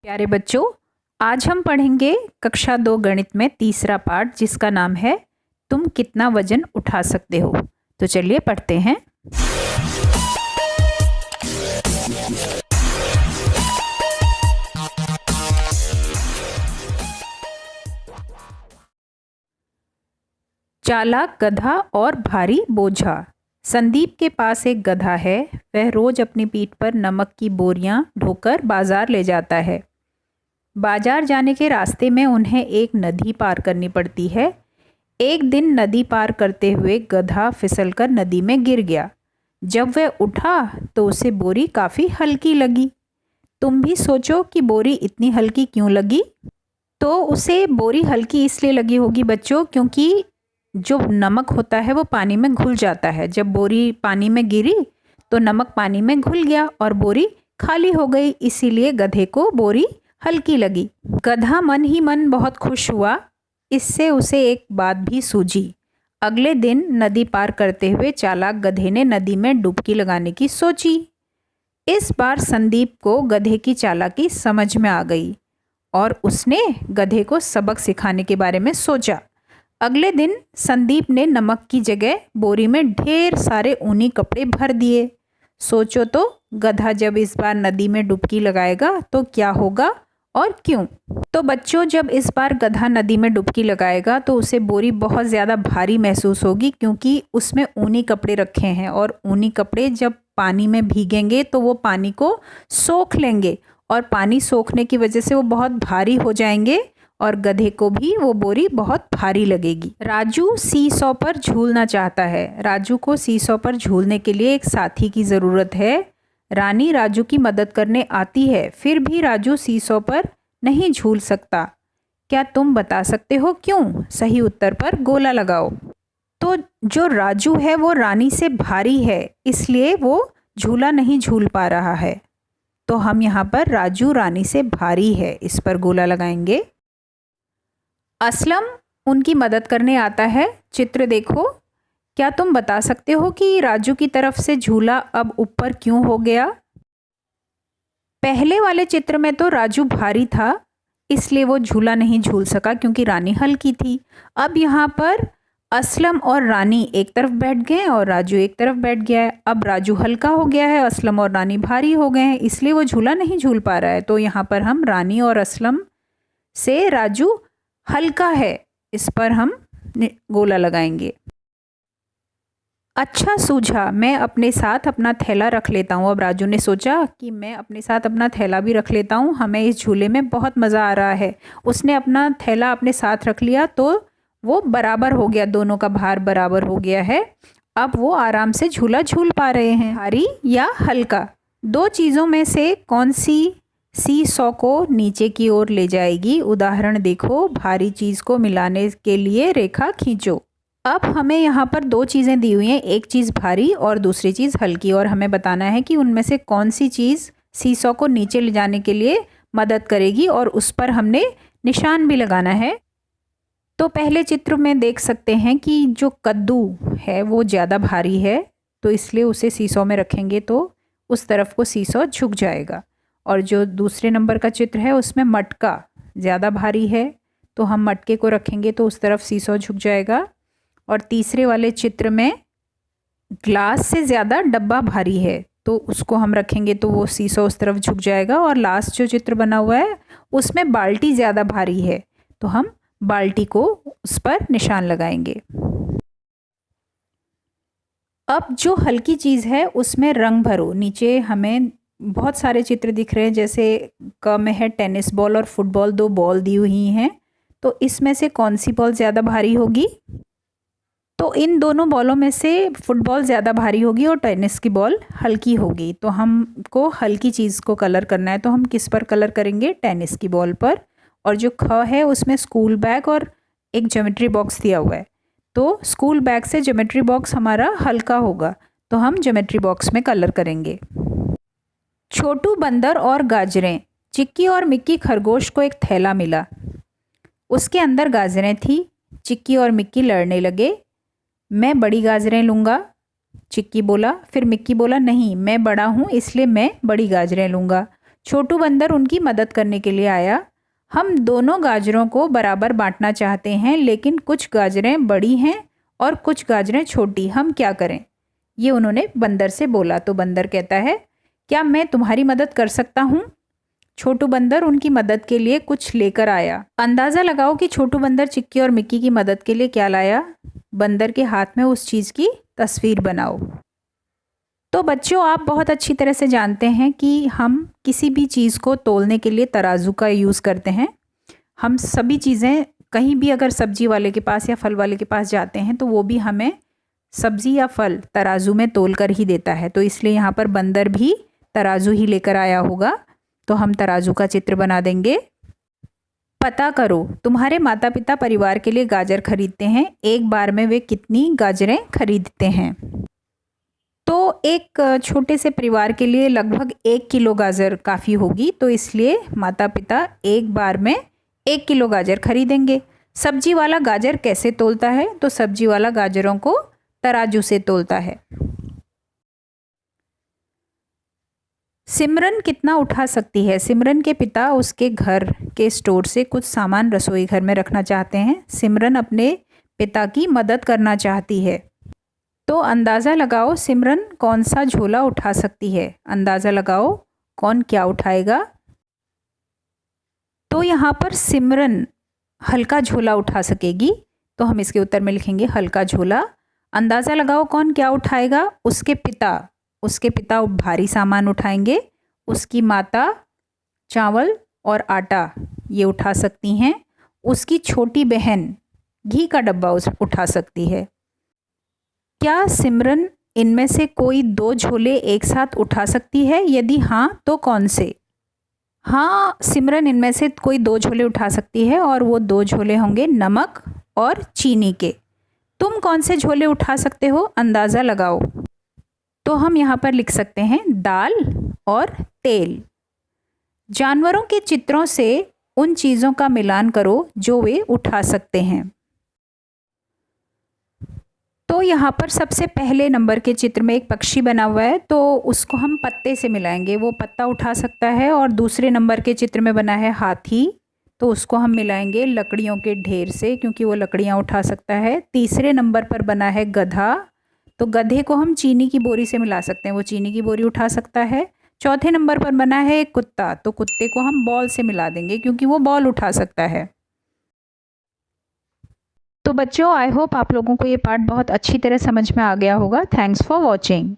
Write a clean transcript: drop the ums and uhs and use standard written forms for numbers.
प्यारे बच्चों, आज हम पढ़ेंगे कक्षा 2 गणित में तीसरा पाठ जिसका नाम है तुम कितना वजन उठा सकते हो। तो चलिए पढ़ते हैं। चालाक गधा और भारी बोझा। संदीप के पास एक गधा है। वह रोज अपनी पीठ पर नमक की बोरियां ढोकर बाजार ले जाता है। बाजार जाने के रास्ते में उन्हें एक नदी पार करनी पड़ती है। एक दिन नदी पार करते हुए गधा फिसलकर नदी में गिर गया। जब वह उठा तो उसे बोरी काफ़ी हल्की लगी। तुम भी सोचो कि बोरी इतनी हल्की क्यों लगी। तो उसे बोरी हल्की इसलिए लगी होगी बच्चों, क्योंकि जो नमक होता है वो पानी में घुल जाता है। जब बोरी पानी में गिरी तो नमक पानी में घुल गया और बोरी खाली हो गई, इसीलिए गधे को बोरी हल्की लगी। गधा मन ही मन बहुत खुश हुआ। इससे उसे एक बात भी सूझी। अगले दिन नदी पार करते हुए चालाक गधे ने नदी में डुबकी लगाने की सोची। इस बार संदीप को गधे की चालाकी समझ में आ गई और उसने गधे को सबक सिखाने के बारे में सोचा। अगले दिन संदीप ने नमक की जगह बोरी में ढेर सारे ऊनी कपड़े भर दिए। सोचो तो, गधा जब इस बार नदी में डुबकी लगाएगा तो क्या होगा और क्यों। तो बच्चों, जब इस बार गधा नदी में डुबकी लगाएगा तो उसे बोरी बहुत ज़्यादा भारी महसूस होगी, क्योंकि उसमें ऊनी कपड़े रखे हैं और ऊनी कपड़े जब पानी में भीगेंगे तो वो पानी को सोख लेंगे और पानी सोखने की वजह से वो बहुत भारी हो जाएंगे और गधे को भी वो बोरी बहुत भारी लगेगी। राजू सीसॉ पर झूलना चाहता है। राजू को सीसॉ पर झूलने के लिए एक साथी की ज़रूरत है। रानी राजू की मदद करने आती है, फिर भी राजू सीसॉ पर नहीं झूल सकता। क्या तुम बता सकते हो क्यों? सही उत्तर पर गोला लगाओ। तो जो राजू है वो रानी से भारी है, इसलिए वो झूला नहीं झूल पा रहा है। तो हम यहाँ पर राजू रानी से भारी है, इस पर गोला लगाएंगे। असलम उनकी मदद करने आता है। चित्र देखो। क्या तुम बता सकते हो कि राजू की तरफ से झूला अब ऊपर क्यों हो गया? पहले वाले चित्र में तो राजू भारी था, इसलिए वो झूला नहीं झूल सका क्योंकि रानी हल्की थी। अब यहाँ पर असलम और रानी एक तरफ बैठ गए और राजू एक तरफ बैठ गया है। अब राजू हल्का हो गया है, असलम और रानी भारी हो गए हैं, इसलिए वो झूला नहीं झूल पा रहा है। तो यहाँ पर हम रानी और असलम से राजू हल्का है, इस पर हम गोला लगाएंगे। अच्छा सूझा, मैं अपने साथ अपना थैला रख लेता हूँ। अब राजू ने सोचा कि मैं अपने साथ अपना थैला भी रख लेता हूँ, हमें इस झूले में बहुत मज़ा आ रहा है। उसने अपना थैला अपने साथ रख लिया तो वो बराबर हो गया, दोनों का भार बराबर हो गया है। अब वो आराम से झूला झूल पा रहे हैं। भारी या हल्का, दो चीज़ों में से कौन सी सीसॉ को नीचे की ओर ले जाएगी? उदाहरण देखो। भारी चीज़ को मिलाने के लिए रेखा खींचो। अब हमें यहाँ पर दो चीज़ें दी हुई हैं, एक चीज़ भारी और दूसरी चीज़ हल्की, और हमें बताना है कि उनमें से कौन सी चीज़ सीसॉ को नीचे ले जाने के लिए मदद करेगी, और उस पर हमने निशान भी लगाना है। तो पहले चित्र में देख सकते हैं कि जो कद्दू है वो ज़्यादा भारी है, तो इसलिए उसे सीसॉ में रखेंगे तो उस तरफ को सीसॉ झुक जाएगा। और जो दूसरे नंबर का चित्र है उसमें मटका ज़्यादा भारी है, तो हम मटके को रखेंगे तो उस तरफ सीसॉ झुक जाएगा। और तीसरे वाले चित्र में ग्लास से ज़्यादा डब्बा भारी है, तो उसको हम रखेंगे तो वो सीसॉ उस तरफ झुक जाएगा। और लास्ट जो चित्र बना हुआ है उसमें बाल्टी ज़्यादा भारी है, तो हम बाल्टी को उस पर निशान लगाएंगे। अब जो हल्की चीज़ है उसमें रंग भरो। नीचे हमें बहुत सारे चित्र दिख रहे हैं, जैसे क में है टेनिस बॉल और फुटबॉल, दो बॉल दी हुई हैं। तो इसमें से कौन सी बॉल ज़्यादा भारी होगी? तो इन दोनों बॉलों में से फुटबॉल ज़्यादा भारी होगी और टेनिस की बॉल हल्की होगी। तो हमको हल्की चीज़ को कलर करना है, तो हम किस पर कलर करेंगे? टेनिस की बॉल पर। और जो ख है उसमें स्कूल बैग और एक ज्योमेट्री बॉक्स दिया हुआ है, तो स्कूल बैग से ज्योमेट्री बॉक्स हमारा हल्का होगा, तो हम ज्योमेट्री बॉक्स में कलर करेंगे। छोटू बंदर और गाजरें। चिक्की और मिक्की खरगोश को एक थैला मिला, उसके अंदर गाजरें थी। चिक्की और मिक्की लड़ने लगे। मैं बड़ी गाजरें लूँगा, चिक्की बोला। फिर मिक्की बोला, नहीं मैं बड़ा हूँ इसलिए मैं बड़ी गाजरें लूँगा। छोटू बंदर उनकी मदद करने के लिए आया। हम दोनों गाजरों को बराबर बांटना चाहते हैं, लेकिन कुछ गाजरें बड़ी हैं और कुछ गाजरें छोटी, हम क्या करें? ये उन्होंने बंदर से बोला। तो बंदर कहता है, क्या मैं तुम्हारी मदद कर सकता हूँ? छोटू बंदर उनकी मदद के लिए कुछ लेकर आया। अंदाज़ा लगाओ कि छोटू बंदर चिक्की और मिक्की की मदद के लिए क्या लाया। बंदर के हाथ में उस चीज़ की तस्वीर बनाओ। तो बच्चों, आप बहुत अच्छी तरह से जानते हैं कि हम किसी भी चीज़ को तौलने के लिए तराजू का यूज़ करते हैं। हम सभी चीज़ें कहीं भी अगर सब्जी वाले के पास या फल वाले के पास जाते हैं तो वो भी हमें सब्जी या फल तराजू में तौल कर ही देता है। तो इसलिए यहाँ पर बंदर भी तराजू ही लेकर आया होगा। तो हम तराजू का चित्र बना देंगे। पता करो, तुम्हारे माता पिता परिवार के लिए गाजर खरीदते हैं, एक बार में वे कितनी गाजरें खरीदते हैं? तो एक छोटे से परिवार के लिए लगभग 1 किलो गाजर काफ़ी होगी। तो इसलिए माता पिता एक बार में 1 किलो गाजर खरीदेंगे। सब्जी वाला गाजर कैसे तौलता है? तो सब्जी वाला गाजरों को तराजू से तौलता है। सिमरन कितना उठा सकती है? सिमरन के पिता उसके घर के स्टोर से कुछ सामान रसोई घर में रखना चाहते हैं। सिमरन अपने पिता की मदद करना चाहती है। तो अंदाज़ा लगाओ सिमरन कौन सा झोला उठा सकती है। अंदाज़ा लगाओ कौन क्या उठाएगा। तो यहाँ पर सिमरन हल्का झोला उठा सकेगी। तो हम इसके उत्तर में लिखेंगे हल्का झोला। अंदाज़ा लगाओ कौन क्या उठाएगा। उसके पिता भारी सामान उठाएंगे। उसकी माता चावल और आटा ये उठा सकती हैं। उसकी छोटी बहन घी का डब्बा उठा सकती है। क्या सिमरन इनमें से कोई 2 झोले एक साथ उठा सकती है? यदि हाँ तो कौन से? हाँ, सिमरन इनमें से कोई 2 झोले उठा सकती है और वो 2 झोले होंगे नमक और चीनी के। तुम कौन से झोले उठा सकते हो? अंदाज़ा लगाओ। तो हम यहाँ पर लिख सकते हैं दाल और तेल। जानवरों के चित्रों से उन चीज़ों का मिलान करो जो वे उठा सकते हैं। तो यहाँ पर सबसे पहले नंबर के चित्र में एक पक्षी बना हुआ है, तो उसको हम पत्ते से मिलाएंगे, वो पत्ता उठा सकता है। और दूसरे नंबर के चित्र में बना है हाथी, तो उसको हम मिलाएंगे लकड़ियों के ढेर से, क्योंकि वो लकड़ियाँ उठा सकता है। तीसरे नंबर पर बना है गधा, तो गधे को हम चीनी की बोरी से मिला सकते हैं, वो चीनी की बोरी उठा सकता है। चौथे नंबर पर बना है एक कुत्ता, तो कुत्ते को हम बॉल से मिला देंगे, क्योंकि वो बॉल उठा सकता है। तो बच्चों, आई होप आप लोगों को ये पार्ट बहुत अच्छी तरह समझ में आ गया होगा। Thanks for watching.